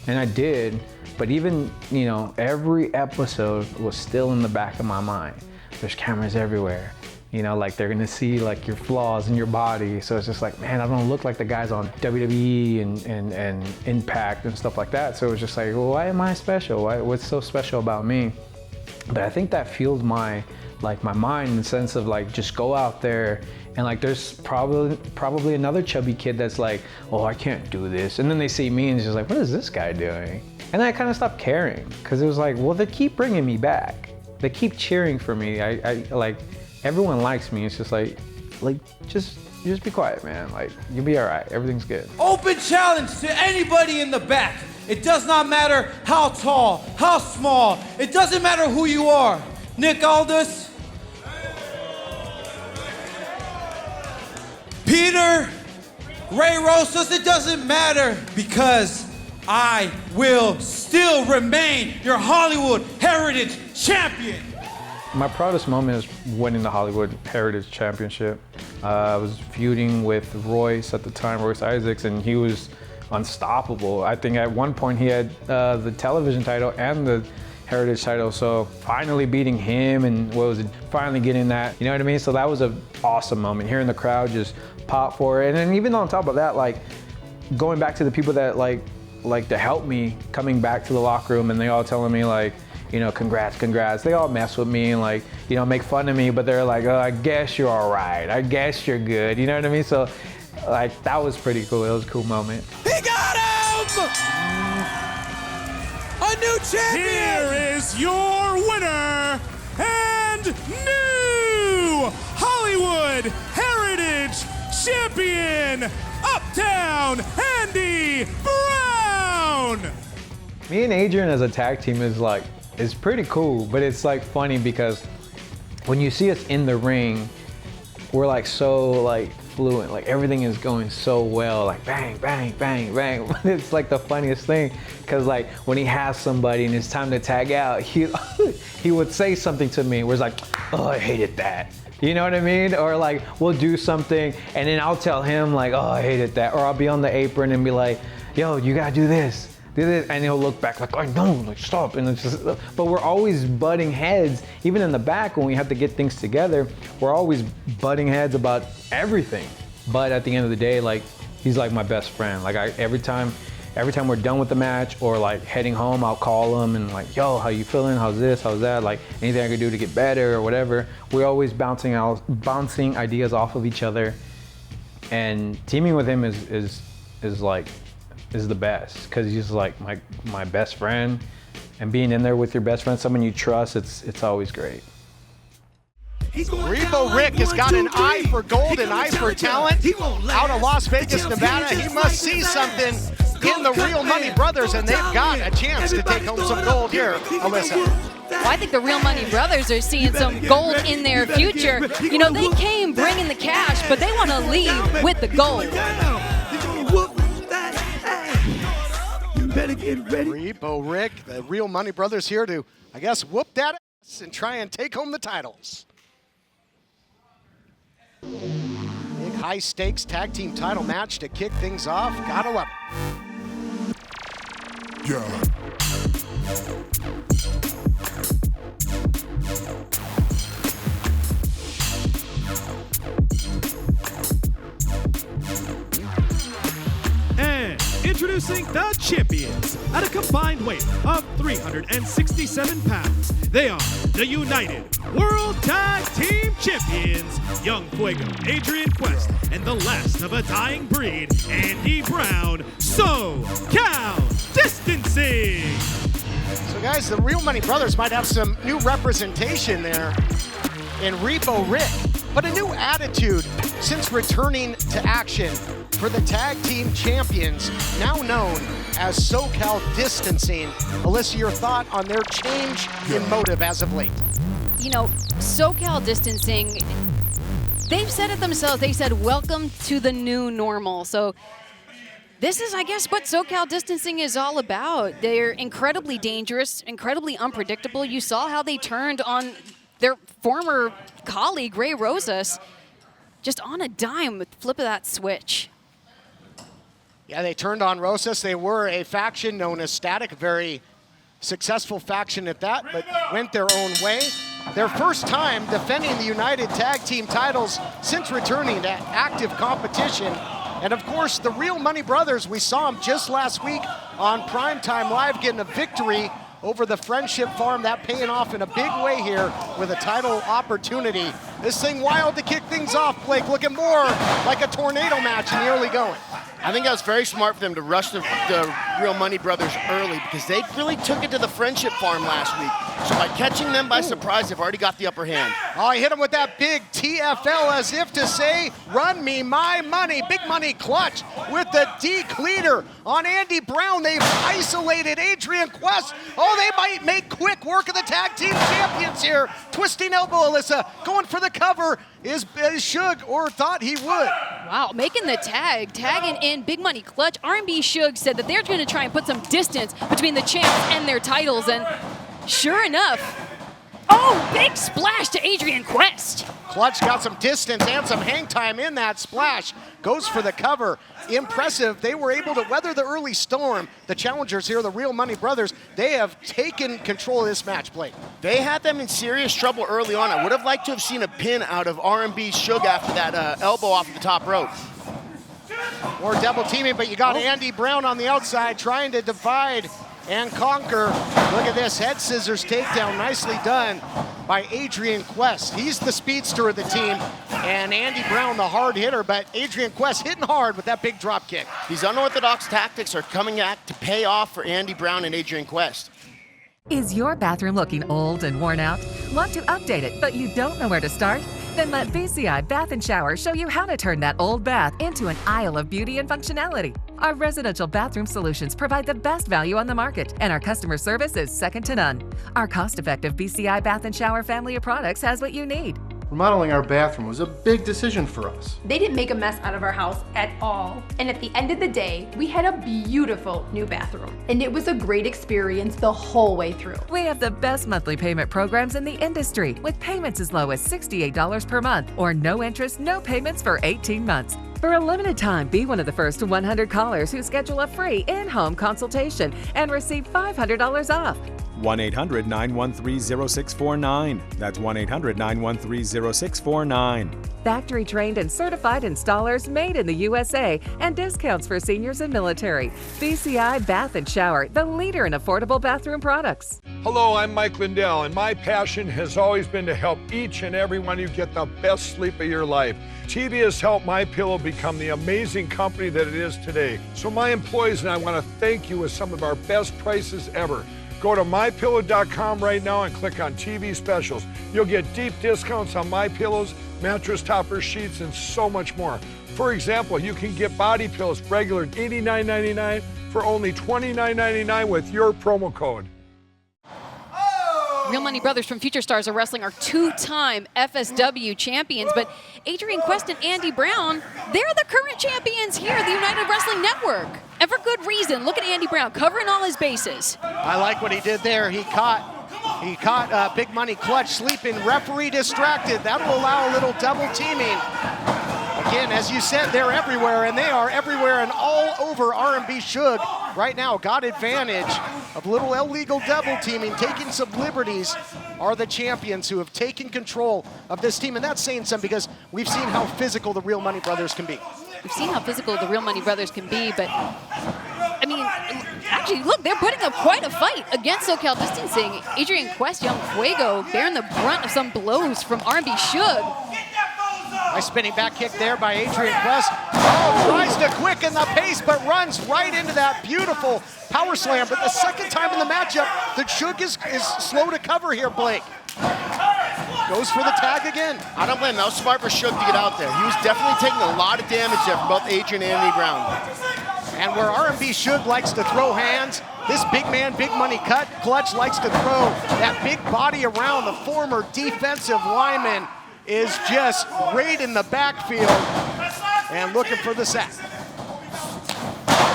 Speaker 26: And I did, but even, you know, every episode was still in the back of my mind. There's cameras everywhere. You know, like they're gonna see like your flaws in your body. So it's just like, man, I don't look like the guys on WWE and Impact and stuff like that. So it's just like, well, why am I special? What's so special about me? But I think that fueled my mind in the sense of like, just go out there and like, there's probably another chubby kid that's like, oh, I can't do this. And then they see me and it's just like, what is this guy doing? And then I kind of stopped caring because it was like, well, they keep bringing me back. They keep cheering for me. I like, everyone likes me. It's just like just be quiet, man. Like, you'll be all right. Everything's good.
Speaker 1: Open challenge to anybody in the back. It does not matter how tall, how small. It doesn't matter who you are. Nick Aldis, Peter, Ray Rosas, it doesn't matter because I will still remain your Hollywood Heritage Champion.
Speaker 26: My proudest moment is winning the Hollywood Heritage Championship. I was feuding with Royce at the time, Royce Isaacs, and he was unstoppable. I think at one point he had the television title and the Heritage title, so finally beating him and finally getting that, you know what I mean? So that was an awesome moment, hearing the crowd just pop for it. And then even on top of that, like going back to the people that like to help me, coming back to the locker room and they all telling me like, you know, congrats. They all mess with me and like, you know, make fun of me, but they're like, oh, I guess you're all right. I guess you're good. You know what I mean? So like, that was pretty cool. It was a cool moment.
Speaker 1: He got him! A new champion!
Speaker 7: Here is your winner and new Hollywood Heritage Champion, Uptown Andy Brown!
Speaker 26: Me and Adrian as a tag team is pretty cool, but it's like funny because when you see us in the ring, we're like so like fluent, like everything is going so well, like bang, bang, bang, bang. It's like the funniest thing because like when he has somebody and it's time to tag out, he would say something to me where it's like, oh, I hated that. You know what I mean? Or like we'll do something and then I'll tell him like, oh, I hated that. Or I'll be on the apron and be like, yo, you gotta do this. And he'll look back like, oh no, like stop. And it's just, but we're always butting heads, even in the back when we have to get things together, we're always butting heads about everything. But at the end of the day, like he's like my best friend. Like every time we're done with the match or like heading home, I'll call him and like, yo, how you feeling? How's this? How's that? Like anything I could do to get better or whatever. We're always bouncing ideas off of each other. And teaming with him is the best because he's like my best friend, and being in there with your best friend, someone you trust, it's always great.
Speaker 6: Rebo Rick has got an eye for gold, an eye for talent. Out of Las Vegas, Nevada, he must see something in the Real Money Brothers, and they've got a chance to take home some gold here, Alyssa.
Speaker 3: Well, I think the Real Money Brothers are seeing some gold in their future. You know, they came bringing the cash, but they want to leave with the gold.
Speaker 6: Better get ready. Rebo Rick, the Real Money Brothers here to, I guess, whoop that ass and try and take home the titles. Big high stakes tag team title match to kick things off. Gotta love it. Yeah.
Speaker 7: And introducing the champions at a combined weight of 367 pounds. They are the United World Tag Team Champions, Young Fuego, Adrian Quest, and the last of a dying breed, Andy Brown, SoCal Distancing.
Speaker 6: So guys, the Real Money Brothers might have some new representation there in Rebo Rick, but a new attitude since returning to action for the tag team champions, now known as SoCal Distancing. Alyssa, your thought on their change in motive as of late?
Speaker 3: You know, SoCal Distancing, they've said it themselves. They said, welcome to the new normal. So this is, I guess, what SoCal Distancing is all about. They're incredibly dangerous, incredibly unpredictable. You saw how they turned on their former colleague, Ray Rosas, just on a dime with the flip of that switch.
Speaker 6: Yeah, they turned on Rosas. They were a faction known as Static, a very successful faction at that, but went their own way. their first time defending the United Tag Team titles since returning to active competition. And of course, the Real Money Brothers, we saw them just last week on Primetime Live getting a victory over the Friendship Farm. That paying off in a big way here with a title opportunity. This thing wild to kick things off, Blake, looking more like a tornado match in the early going.
Speaker 4: I think that was very smart for them to rush the Real Money Brothers early because they really took it to the Friendship Farm last week. So by catching them by surprise, they've already got the upper hand.
Speaker 6: Oh, he hit him with that big TFL as if to say, run me my money. Big money clutch with the D-cleater on Andy Brown. They've isolated Adrian Quest. Oh, they might make quick work of the tag team champions here. Twisting elbow, Alyssa, going for the cover. Is Suge, or thought he would.
Speaker 3: Wow, making the tag, tagging in Big Money Clutch. R&B Suge said that they're going to try and put some distance between the champs and their titles, and sure enough, oh, big splash to Adrian Quest.
Speaker 6: Clutch got some distance and some hang time in that splash. Goes for the cover. Impressive. They were able to weather the early storm. The challengers here, the Real Money Brothers, they have taken control of this match, Blake.
Speaker 4: They had them in serious trouble early on. I would have liked to have seen a pin out of R&B Suge after that elbow off the top rope.
Speaker 6: More double teaming, but you got Andy Brown on the outside trying to divide and conquer. Look at this, head scissors takedown, nicely done by Adrian Quest. He's the speedster of the team, and Andy Brown the hard hitter, but Adrian Quest hitting hard with that big drop kick.
Speaker 4: These unorthodox tactics are coming back to pay off for Andy Brown and Adrian Quest.
Speaker 14: Is your bathroom looking old and worn out? Want to update it, but you don't know where to start? Then let VCI Bath & Shower show you how to turn that old bath into an aisle of beauty and functionality. Our residential bathroom solutions provide the best value on the market, and our customer service is second to none. Our cost-effective VCI Bath & Shower family of products has what you need.
Speaker 8: Remodeling our bathroom was a big decision for us.
Speaker 16: They didn't make a mess out of our house at all. And at the end of the day, we had a beautiful new bathroom. And it was a great experience the whole way through.
Speaker 14: We have the best monthly payment programs in the industry, with payments as low as $68 per month, or no interest, no payments for 18 months. For a limited time, be one of the first 100 callers who schedule a free in-home consultation and receive $500 off.
Speaker 19: 1-800-913-0649. That's 1-800-913-0649.
Speaker 14: Factory trained and certified installers made in the USA, and discounts for seniors and military. VCI Bath & Shower, the leader in affordable bathroom products.
Speaker 9: Hello, I'm Mike Lindell, and my passion has always been to help each and every one of you get the best sleep of your life. TV has helped MyPillow become the amazing company that it is today. So my employees and I want to thank you with some of our best prices ever. Go to MyPillow.com right now and click on TV specials. You'll get deep discounts on MyPillows, mattress toppers, sheets, and so much more. For example, you can get body pillows regular $89.99 for only $29.99 with your promo code.
Speaker 3: Real Money Brothers from Future Stars of Wrestling are two-time FSW champions, but Adrian Quest and Andy Brown, they're the current champions here at the United Wrestling Network. And for good reason. Look at Andy Brown covering all his bases.
Speaker 6: I like what he did there. He caught Big Money Clutch sleeping, referee distracted. That'll allow a little double teaming. Again, as you said, they're everywhere, and they are everywhere and all over R&B Suge. Right now, got advantage of little illegal double teaming, taking some liberties, are the champions who have taken control of this team. And that's saying something because we've seen how physical the Real Money Brothers can be.
Speaker 3: We've seen how physical the Real Money Brothers can be, but I mean, actually, look, they're putting up quite a fight against SoCal Distancing. Adrian Quest, Young Fuego, bearing the brunt of some blows from R&B Suge.
Speaker 6: Nice spinning back kick there by Adrian Quest. Oh, tries to quicken the pace, but runs right into that beautiful power slam. But the second time in the matchup, the Suge is slow to cover here, Blake. Goes for the tag again.
Speaker 4: I don't blame him. That was smart for Suge to get out there. He was definitely taking a lot of damage there from both Adrian and Andy Brown.
Speaker 6: And where R&B Suge likes to throw hands, this big man, Big Money Clutch likes to throw that big body around. The former defensive lineman is just right in the backfield and looking for the sack.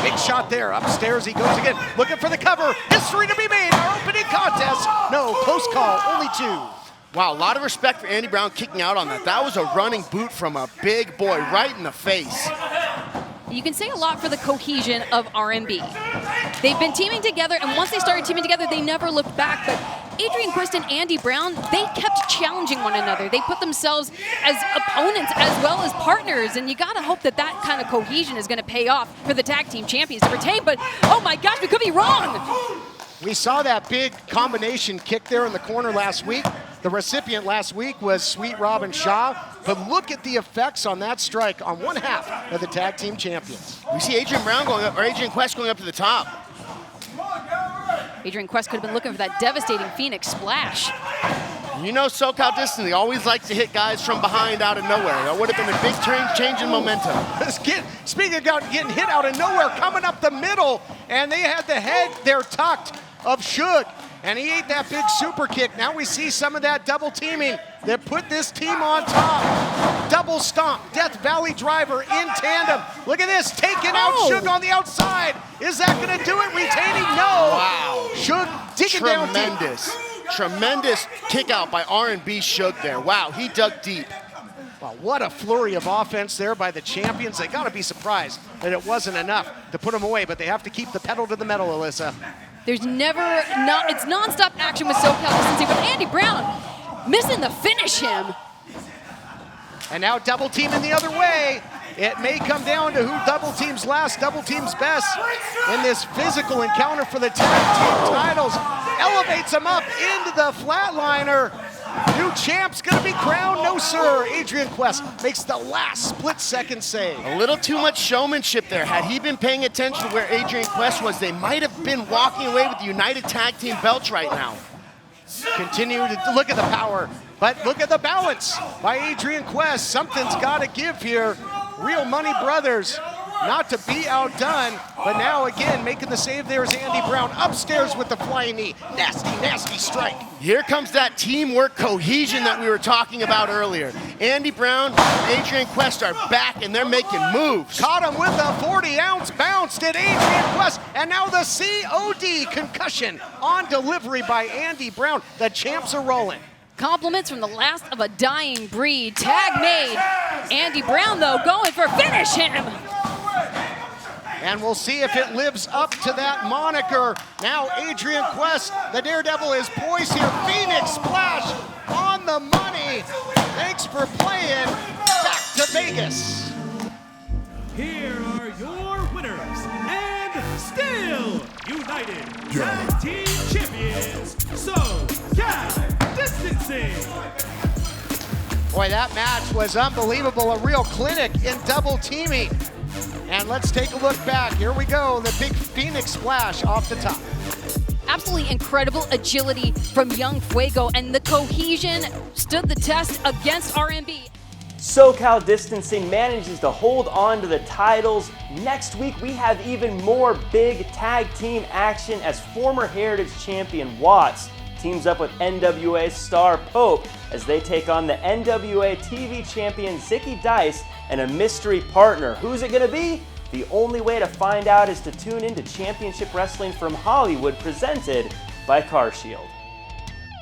Speaker 6: Big shot there, upstairs he goes again, looking for the cover. History to be made, our opening contest. No, close call, only two.
Speaker 4: Wow, a lot of respect for Andy Brown kicking out on that. That was a running boot from a big boy right in the face.
Speaker 3: You can say a lot for the cohesion of R&B. They've been teaming together, and once they started teaming together, they never looked back, but Adrian Quest and Andy Brown, they kept challenging one another. They put themselves as opponents as well as partners, and you gotta hope that that kind of cohesion is gonna pay off for the tag team champions to retain, but oh my gosh, we could be wrong.
Speaker 6: We saw that big combination kick there in the corner last week. The recipient last week was Sweet Robin Shaw, but look at the effects on that strike on one half of the tag team champions.
Speaker 4: We see Adrian Brown going up, or Adrian Quest going up to the top.
Speaker 3: Adrian Quest could have been looking for that devastating Phoenix splash.
Speaker 4: You know SoCal Distance, they always like to hit guys from behind out of nowhere. That would have been a big change in momentum.
Speaker 6: Speaking of getting hit out of nowhere, coming up the middle, and they had the head there tucked of Suge, and he ate that big super kick. Now we see some of that double teaming that put this team on top. Double stomp, Death Valley driver in tandem. Look at this, taking out Suge on the outside. Is that gonna do it? Retaining, no.
Speaker 4: Wow.
Speaker 6: Suge digging down deep.
Speaker 4: Tremendous kick out by R&B Suge there. Wow, he dug deep.
Speaker 6: Wow, what a flurry of offense there by the champions. They gotta be surprised that it wasn't enough to put them away, but they have to keep the pedal to the metal, Alyssa.
Speaker 3: There's it's nonstop action with SoCal Distancing, but Andy Brown missing the finish him.
Speaker 6: And now double teaming the other way. It may come down to who double teams last, double teams best in this physical encounter for the tag team titles. Elevates them up into the flatliner. New champ's gonna be crowned, no sir. Adrian Quest makes the last split-second save.
Speaker 4: A little too much showmanship there. Had he been paying attention to where Adrian Quest was, they might have been walking away with the United Tag Team belts right now.
Speaker 6: Continue to look at the power, but look at the balance by Adrian Quest. Something's gotta give here. Real Money Brothers, not to be outdone, but now again making the save there is Andy Brown upstairs with the flying knee. Nasty, nasty strike.
Speaker 4: Here comes that teamwork cohesion that we were talking about earlier. Andy Brown and Adrian Quest are back and they're making moves.
Speaker 6: Caught him with a 40-ounce bounce, did Adrian Quest, and now the COD concussion on delivery by Andy Brown. The champs are rolling.
Speaker 3: Compliments from the last of a dying breed. Tag made. Andy Brown, though, going for finish him.
Speaker 6: And we'll see if it lives up to that moniker. Now Adrian Quest, the Daredevil, is poised here. Phoenix splash on the money. Thanks for playing. Back to Vegas.
Speaker 7: Here are your winners and still United Tag Team Champions, SoCal Distancing.
Speaker 6: Boy, that match was unbelievable. A real clinic in double teaming. And let's take a look back. Here we go, the big Phoenix splash off the top.
Speaker 3: Absolutely incredible agility from Young Fuego, and the cohesion stood the test against R&B.
Speaker 2: SoCal Distancing manages to hold on to the titles. Next week, we have even more big tag team action as former Heritage Champion Watts teams up with NWA star Pope as they take on the NWA TV champion Zicky Dice and a mystery partner. Who's it gonna be? The only way to find out is to tune in to Championship Wrestling from Hollywood, presented by CarShield.